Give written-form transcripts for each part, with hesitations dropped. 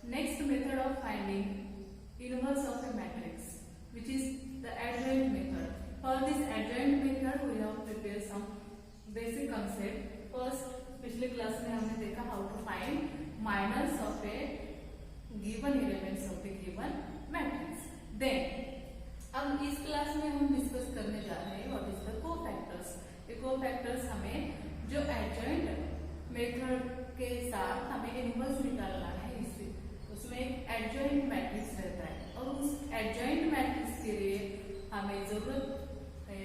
Next method of finding inverse of a matrix, which is the adjoint method. For this adjoint method, we have prepared some basic concept. First, पिछले class में हमने देखा how to find minors of a given elements of the given matrix. Then, अब इस class में हम discuss करने जा रहे हैं what is the cofactors. ये cofactors हमें जो adjoint मेथड के साथ हमें इनवर्स निकालना है, इससे उसमें एक एडजॉइंट मैट्रिक्स रहता है और उस एडजॉइंट मैट्रिक्स के लिए हमें जरूरत है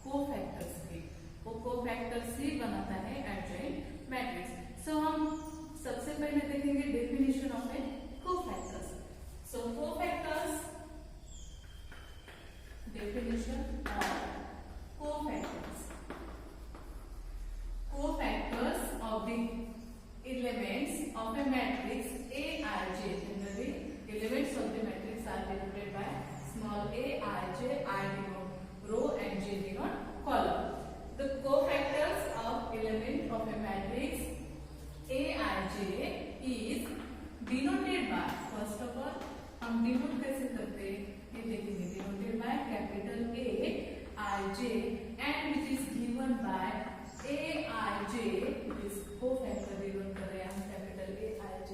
कोफैक्टर्स की. वो कोफैक्टर्स ही बनाता है एडजॉइंट मैट्रिक्स. सो हम सबसे पहले देखेंगे definition of A cofactors. So cofactors, definition of cofactors. Cofactors of the elements of a matrix Aij. Generally, elements of the matrix are denoted by small a, ij, I denote row and j denote column. The cofactors of element of a matrix Aij is denoted by, first of all, हम denote कैसे करते हैं ये देखेंगे. Denoted by capital A, Ij, and which is given by Aij, this cofactor given कर रहे हैं हम capital Aij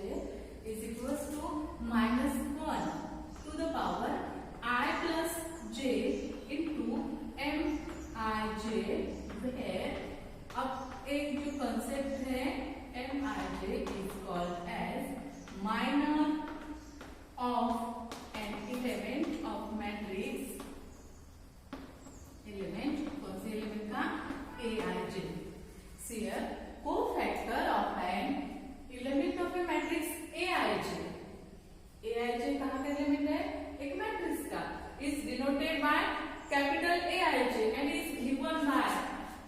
is equals to -1 to the power I plus j into Mij, where अब एक जो concept है Mij is called as minor of an element of matrix. Element कौन से element का? Aij. Here, cofactor of an element of a matrix Aij. Aij कहाँ का element है? एक मैट्रिक्स का. Is denoted by capital Aij and is given by,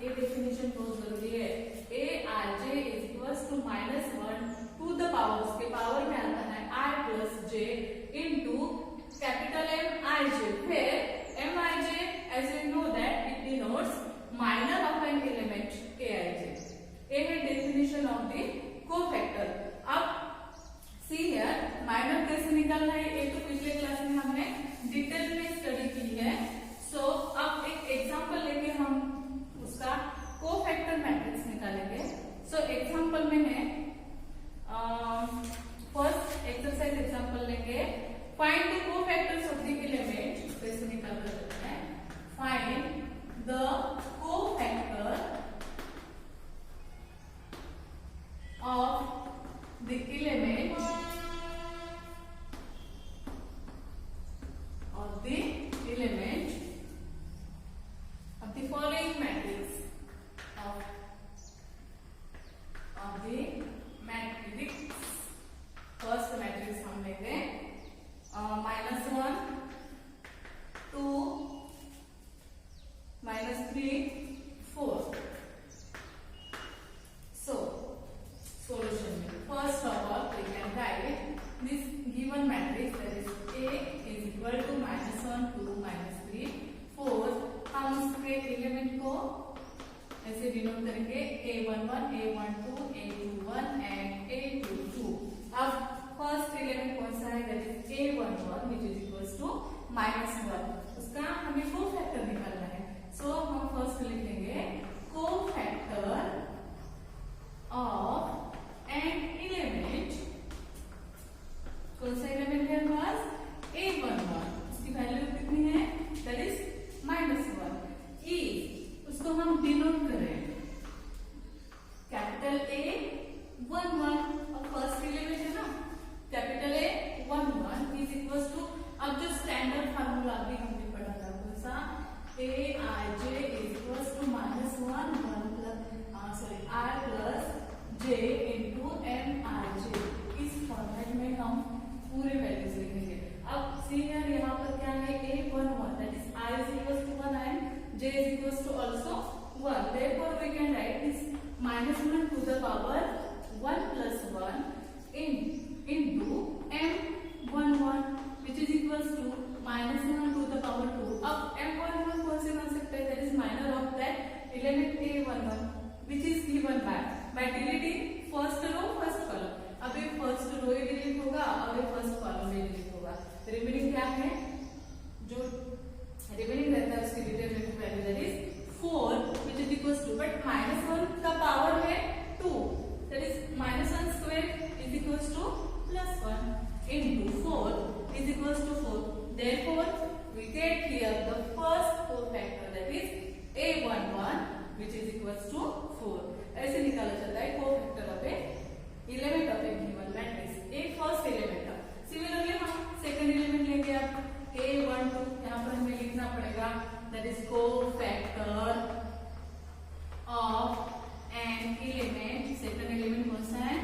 ये definition बहुत जरूरी है. Aij is equals to -1 to the power, उसके पावर में आता है I plus j into capital Mij, where Mij, as we know that it denotes minor of an element Aij. ये है डेफिनेशन ऑफ द कोफैक्टर. अब see here minor कैसे निकालना है ये तो पिछले क्लास में हमने डिटेल में स्टडी की है. सो अब एक एग्जांपल लेके हम उसका कोफैक्टर मैट्रिक्स निकालेंगे. सो एग्जांपल में है फर्स्ट एक्सरसाइज एग्जांपल लेंगे. Find the cofactors of the element. कैसे निकाल सकते हैं? Find the cofactor of the element of the following matrix of the matrix. First matrix हम लेंगे -1 2 -3 4. So solution, first of all we can write this given matrix, that is A is equal to -1 2 -3 4. हम उसके element को ऐसे denote करेंगे A11 A12 A21 and A22. अब first element कौन सा है? that is A11 which is equals to -1. उसका हमें कोफैक्टर निकालना है. सो हम फर्स्ट लिखेंगे कोफैक्टर ऑफ एन एलिमेंट. कौन सा एलिमेंट है हमारे पास? A11. उसकी वैल्यू कितनी है? That is -1. ई उसको हम डिनोट करें कैपिटल A11. और फर्स्ट एलिमेंट है ना capital A11 is equals to, अब जो स्टैंडर्ड फार्मूला अभी हमने पढ़ा था कौन सा? Aij is equals to -1 I plus j into Mij. इस फॉर्मेट में हम पूरे वैल्यूज लिखेंगे. अब सी हियर यहाँ पर क्या है? A11 that is I is equals to 1 and j is equals to also 1. Therefore we can write this -1 to the power 1 plus 1 into M11 which is equals to -1 to the power 2. अब M11 कौन से बन सकते हैं? that is minor of that element A11 which is given by deleting first row first column. अब ये first row delete होगा into 4 is equals to 4. Therefore, we get here the first cofactor, that is a11, which is equals to 4. ऐसे निकाला जाता है cofactor of a element of a given matrix. एक first element है. Similarly, हम second element लेंगे अब a12. यहाँ पर हमें लिखना पड़ेगा that is cofactor of an element. Second element कौन सा है?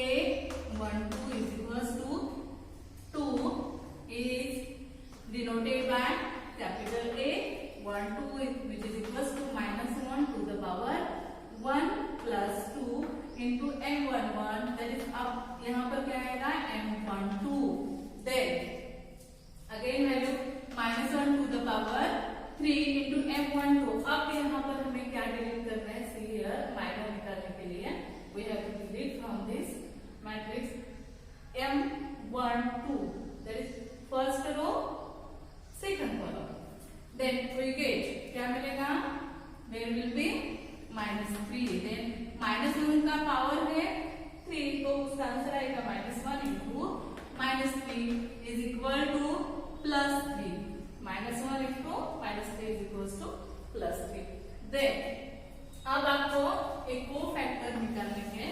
a12 is equals to 2 is denoted by capital A. 12 which is equals to -1 to the power 1 plus 2 into m11, that is अब यहाँ पर क्या आएगा m12. Then again value -1 to the power 3 into m12. अब यहाँ पर हमें क्या डिलीट करना है? See here, माइनर निकालने के लिए we have to delete from this matrix m12, that is first row second column. Then we get क्या मिलेगा? There will be -3. Then -1 का पावर है 3, तो उसका आंसर आएगा -1 into -3 is equal to +3. -1 into -3 is equals to +3. Then अब आपको एक कोफैक्टर निकालने के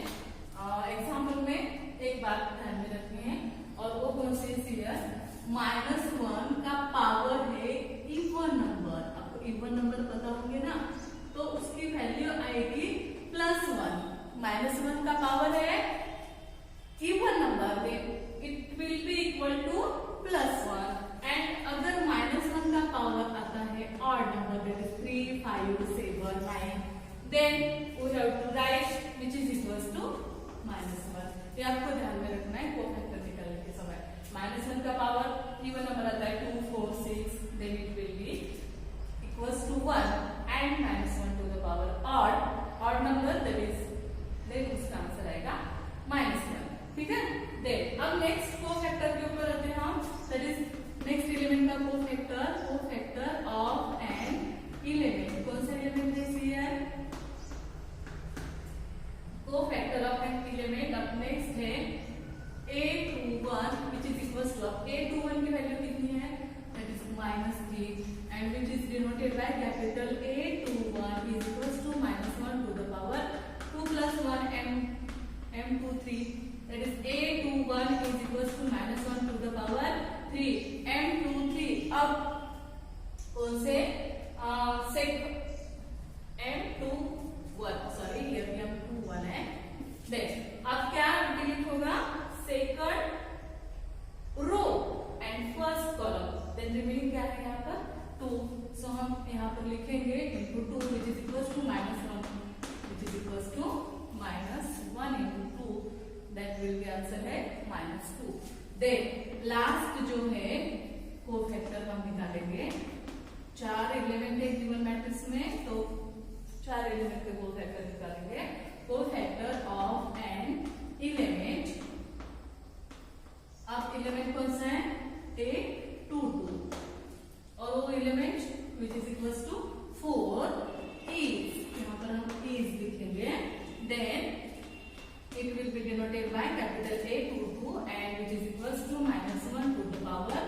एग्जाम्पल में एक बात ध्यान में रखनी है, और वो कौन सी है? -1 का पावर है इवन नंबर. आपको इवन नंबर पता होंगे ना, तो उसकी वैल्यू आएगी +1. -1 का पावर है even number, it will be equal to +1. And अगर -1 का पावर आता है odd number, that is 3, 5, 7, 9, then we have to write which is equals to -1. ये आपको ध्यान में रखना है कोफैक्टर निकालने के समय. -1 का पावर इवन नंबर आता है 2, 4, 6, then it will be equals to 1 and -1 to the power odd number, that is then उसका आंसर आएगा -1. ठीक है. देन अब नेक्स्ट कोफैक्टर के ऊपर आते हैं हम, दैट इज नेक्स्ट एलिमेंट का कोफैक्टर ऑफ एन एलिमेंट. कौन सा एलिमेंट है? Here cofactor of an element. अब नेक्स्ट है a21 which is equals to, a21 की वैल्यू कितनी है? that is -3 and which is denoted by capital A21 is equals to -1 to the power 2 plus 1 m23, that is a21 is equals to -1 to the power 3 m23. अब कौन से m21, sorry ये m21 है. देख अब क्या डिलीट होगा? Second row and first column. Then remaining क्या है यहाँ पर? 2. सो हम यहाँ पर लिखेंगे into 2 which is equals to -1 which is equals to -1 into 2, that will be answer है -2. देन लास्ट जो है कोफैक्टर हम निकालेंगे. 4 एलिमेंट है गिवन मैट्रिक्स में, तो 4 एलिमेंट के कोफैक्टर निकालेंगे. Cofactor of an element. अब एलिमेंट कौन सा है? a22, और वो element which is equals to 4 is, यहाँ पर हम is लिखेंगे. Then it will be denoted by capital A22 and which is equals to -1 to the power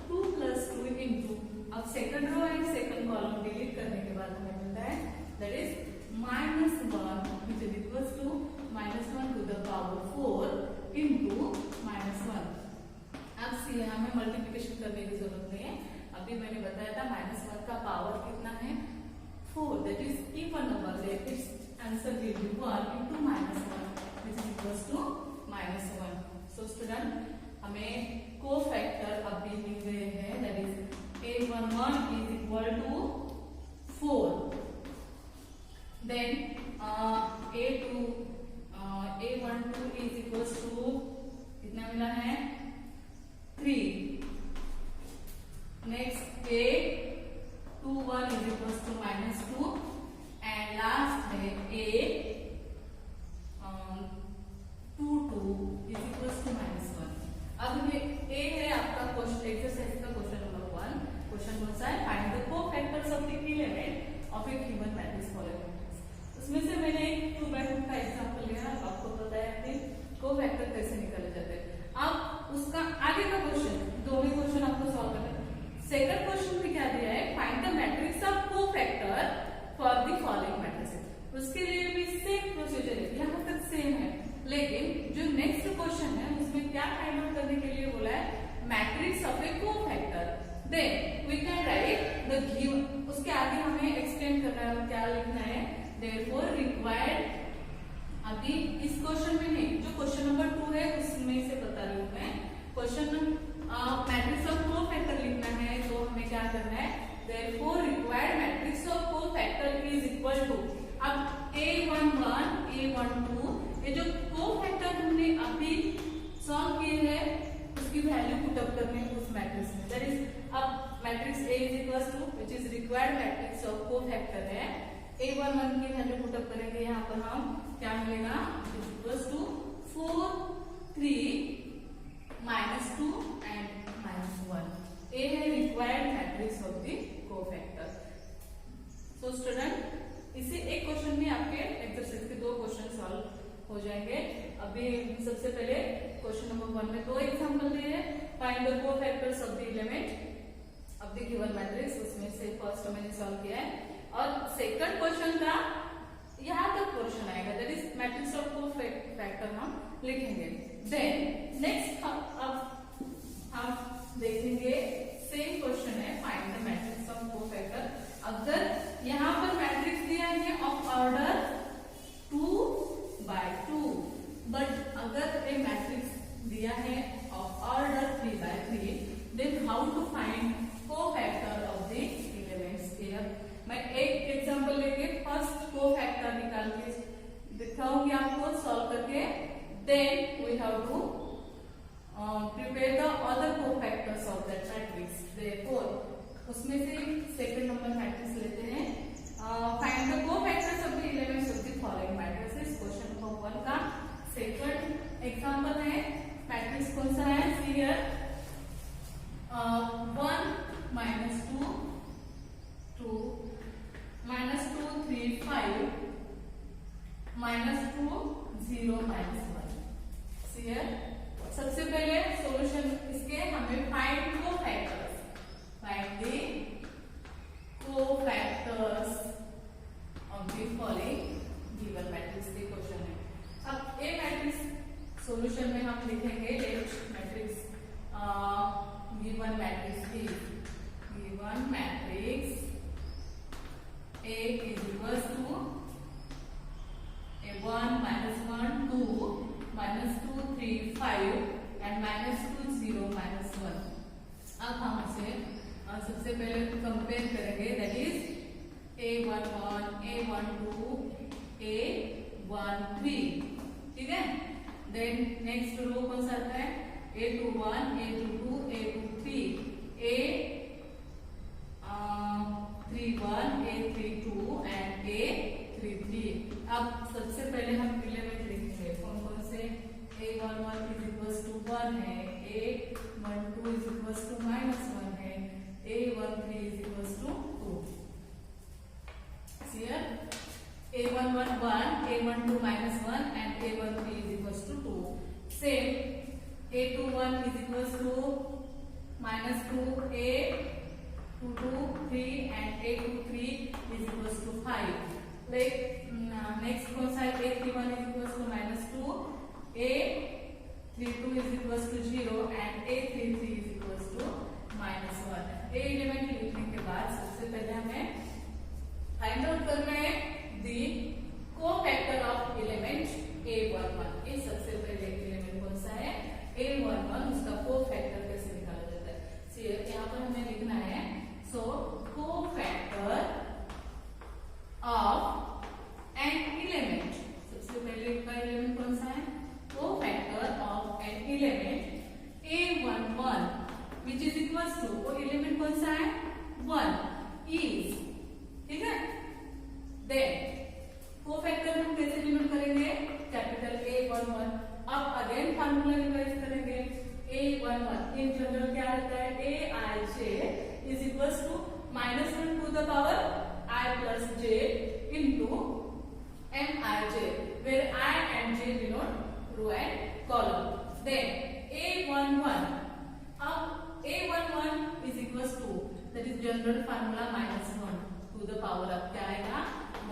2 plus 2 into. अब second row and second column delete करने के बाद हमें मिलता है that is -1 which is equals to -1 to the power 4 into -1. अब सी हमें multiplication करने की जरूरत नहीं है. अभी मैंने बताया था -1 का पावर कितना है? 4, that is even number. It's answer will be 1 into -1 which is equals to -1. So student हमें कोफैक्टर अब भी मिल गए हैं, that is a11 is equal to 4. Then a12 is equals to कितना मिला है? 3. Next a21 is equals to -2 and last है a22 is equals to -1. अब ये a है आपका क्वेश्चन एक्सरसाइज का क्वेश्चन नंबर 1. क्वेश्चन कौन सा है? Find the cofactors of the element of A given matrix following matrix. उसमें से मैंने एक 2/2 का एग्जांपल लिया. आपको पता है कि कोफैक्टर कैसे matrix of a cofactor, then we can write the given. उसके आगे हमें एक्सप्लेन करना है, क्या लिखना है, देयरफॉर रिक्वायर्ड। अभी इस क्वेश्चन में नहीं, जो क्वेश्चन नंबर 2 है उसमें से बता रही हूँ मैं। क्वेश्चन मैट्रिक्स ऑफ कोफैक्टर लिखना है तो हमें क्या करना है, therefore required matrix of cofactor is equal to, अब A11 A12 ये जो कोफैक्टर हमने अभी सॉल्व किए हैं उसकी वैल्यू पुट अप करनी है उस मैट्रिक्स में। दैट इज अब matrix A is equal to which is required matrix of cofactor है, A11 की वैल्यू पुट अप करेंगे। यहाँ पर हम क्या मिलेगा, इक्वल टू 4 3 -2 एंड -1। A है required matrix of the cofactor. So student, इसी एक क्वेश्चन में आपके एक्सरसाइज के 2 क्वेश्चन सॉल्व हो जाएंगे। अभी सबसे पहले क्वेश्चन नंबर 1 में 2 एग्जांपल दिए हैं, find the cofactors of the element of the given matrix, उसमें से फर्स्ट मैंने सॉल्व किया है। और सेकंड क्वेश्चन का यहाँ तक क्वेश्चन आएगा, that is matrix of cofactor हम लिखेंगे। देन नेक्स्ट अब हम देखेंगे सेम क्वेश्चन है, find the matrix of cofactor. अगर यहाँ पर मैट्रिक्स दिया है ऑफ ऑर्डर 2/2, बट अगर ए मैट्रिक्स दिया है of order 3/3, then how to find cofactor of the elements here. मैं एक एग्जांपल लेके फर्स्ट कोफैक्टर निकाल के दिखाऊंगी आपको सॉल्व करके, then we have to prepare the other cofactors of that matrix. Therefore, उसमें से सेकंड नंबर मैट्रिक्स लेते हैं, find the cofactors of the elements of the following matrices. Question number 1 का सेकंड एग्जांपल है, मैट्रिक्स कौन सा है, सी हियर 1 -2 2 -2 3 5 -2 0 -1। सी हियर सबसे पहले सॉल्यूशन इसके हमें find cofactors, find the cofactors of the following given matrix के क्वेश्चन है। अब ए मैट्रिक्स सॉल्यूशन में हम लिखेंगे, लेट मैट्रिक्स गिवन मैट्रिक्स की given matrix A is equals to A1 -1 2 -2 3 5 and -2 0 -1। अब हम उसे सबसे पहले कंपेयर करेंगे, that is A11 A12 A13, ठीक है। देन नेक्स्ट रो कौन सा आता है, A21 A22 A23 A31 A32 and A33। अब सबसे पहले हम एलिमेंट लिखेंगे, कौन कौन से, A11 इज इक्वल्स टू 1 है, A12 इज इक्वल्स टू -1 है, A13 is equals to 2। Here A11 1 A12 -1 and A13 is equals to 2। Same A21 is equals to -2 A22 3 and A23 is equals to 5. Like next कौन सा है, A31 is equals to -2, A32 is equals to 0 and A33 is equals to -1। A element लिखने के बाद सबसे पहले हमें find out करना है the cofactor of element A11। ये सबसे पहले एलिमेंट कौन सा है, A11, उसका कोफैक्टर कैसे निकाला जाता है। यहाँ पर हमें लिखना है, so cofactor of an element, सबसे पहले का एलिमेंट कौन सा है, cofactor of an element A11 which is equals to, वो एलिमेंट कौन सा है, 1 is, ठीक है। देन कोफैक्टर हम कैसे डिनोट करेंगे, कैपिटल A11। अब अगेन फार्मूला रिवाइज करेंगे, A11 इन जनरल क्या रहता है, Aij is equals to -1 to the power I plus j into Mij, where I and j denote row and column. Then A11, अब A11 is equals to, that is general formula -1 to the power of क्या आएगा,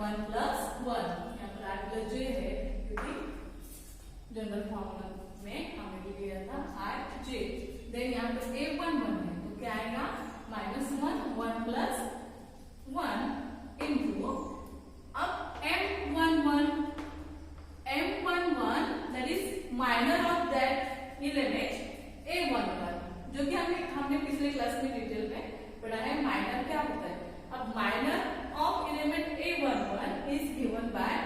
1 plus 1। यहाँ पर I plus j है क्योंकि general formula में हमने लिया था I j। देन यहाँ पर A1 पिछले क्लास में डिटेल में पढ़ा है माइनर क्या होता है। अब minor of element A11 is given by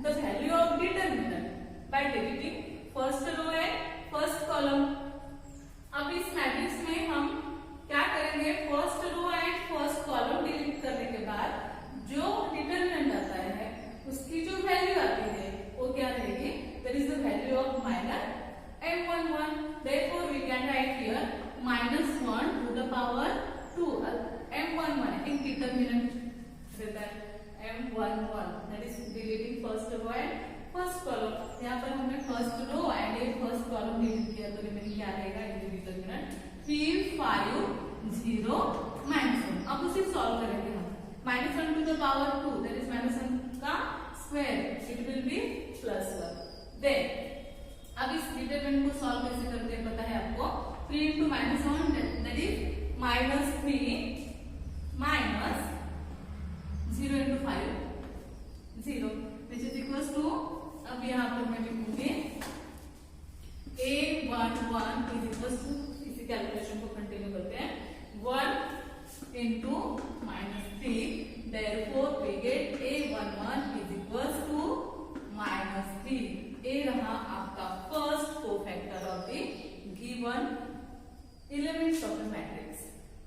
the value of determinant by deleting first row and first column. अब इस मैट्रिक्स में हम क्या करेंगे, first row and first column delete करने के बाद जो डिटरमिनेंट आता है उसकी जो वैल्यू आती है वो क्या रहेगी, that is the value of minor M11। therefore we can write here -1 to the power 2 M11 एक डिटरमिनेंट रहता है M11 that is deleting first row and first column. यहाँ पर हमने फर्स्ट रो एंड ये फर्स्ट कॉलम डिलीट किया तो remaining क्या रहेगा, ये डिटरमिनेंट 3 5 0 -1। अब उसे सॉल्व करेंगे हम, -1 to the power 2 that is -1 का square, it will be +1। Then अब इस डिटरमिनेंट को सॉल्व कैसे करते हैं पता है आपको, 3 into -1 that is -3 minus 0 into 5 0 which is equals to, अब यहाँ पर मैं लिखूंगी A11 is equals to, इसी कैलकुलेशन को कंटिन्यू करते हैं, 1 into -3 therefore we get A11 is equals to -3। A रहा आपका first cofactor of the given elements of the matrix.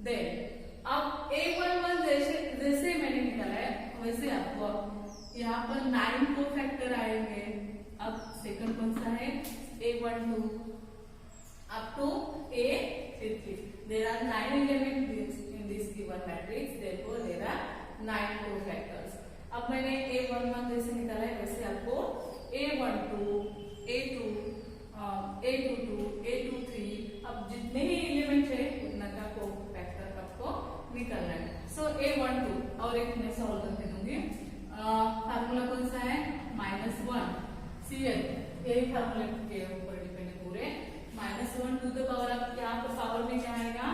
Then अब A11 जैसे मैंने निकाला है वैसे आपको यहाँ पर 9 कोफैक्टर आएंगे। अब सेकंड कौन सा है, A12 up to A33। there are 9 elements in this given matrix, therefore there are 9 cofactors। अब मैंने A11 जैसे निकाला है वैसे आपको A12 A2 A22 A23 अब जितने ही एलिमेंट है उतना का कोफैक्टर आपको निकालना है। सो A12 और एक मैं सॉल्व करके दूंगी, फार्मूला कौन सा है, -1 Cl, यही फार्मूला के ऊपर डिपेंड है पूरे। -1 to the power, अब यहाँ पर पावर में क्या आएगा,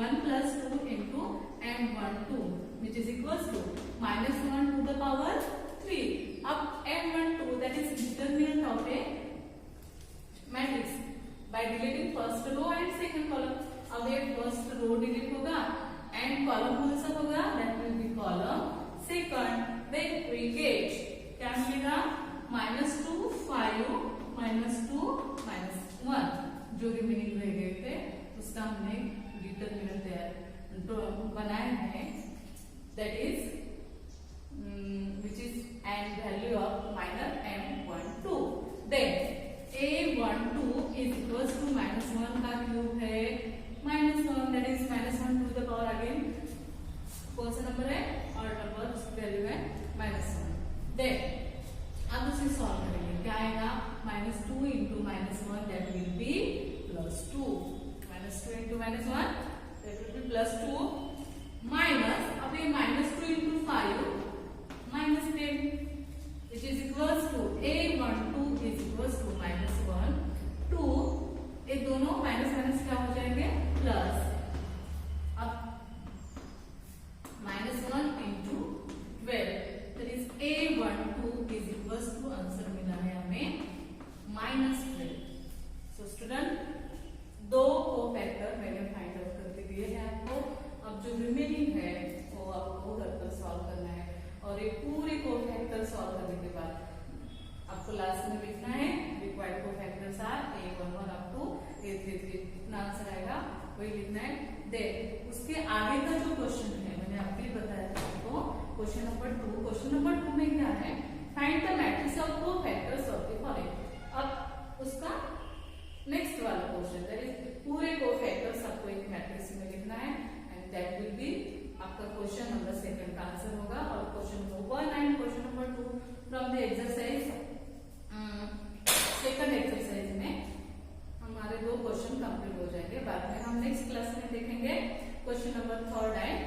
1 + 2 into M12 which is equals to -1 to the power 3। अब M12 that is determinant of a matrix by deleting first row and second column। अब ये फर्स्ट रो डिलीट होगा एंड कॉलम कौन सा होगा, that will be column second। then we get क्या मिलेगा, -2 5 -2 -1 जो रिमेनिंग रह गए थे उसका हमने डिटरमिनेंट बनाए हैं, that is which is and value of minor M12। then A12 is equals to -1 का क्यूब है -1 that is -1 to the power again कौन सा नंबर है, ऑड नंबर, उसकी वैल्यू है -1। then अब उसे सॉल्व करेंगे, क्या आएगा, -2 into -1 that will be +2 -2 into -1 that will be +2 minus, अब ये -2 into 5 -10 which is equals to A12 is equals to -1 2, ये दोनों माइनस माइनस क्या हो जाएंगे, प्लस। अब -1 into 12 that is A12 is equals to, answer मिला है हमें -12। सो स्टूडेंट दो कोफैक्टर मैंने फाइंड आउट करके दिए हैं आपको। अब जो रिमेनिंग है वो आपको घर पर सॉल्व करना है और ये पूरे कोफैक्टर सॉल्व करने के बाद आपको लास्ट में लिखना है required cofactors are A11 up to A33, इतना आंसर आएगा वही लिखना है। देन उसके आगे का जो क्वेश्चन है मैंने आपको बताया था आपको, क्वेश्चन नंबर 2। क्वेश्चन नंबर 2 में क्या है, find the matrix of cofactors of the following. अब उसका नेक्स्ट वाला क्वेश्चन दैट इज पूरे कोफैक्टर्स आपको एक मैट्रिक्स में लिखना है एंड दैट विल बी आपका क्वेश्चन नंबर 2 का आंसर होगा। और question number 1 and question number 2 from the exercise second exercise में हमारे 2 क्वेश्चन कंप्लीट हो जाएंगे। बाद में हम नेक्स्ट क्लास में देखेंगे क्वेश्चन नंबर 3 एंड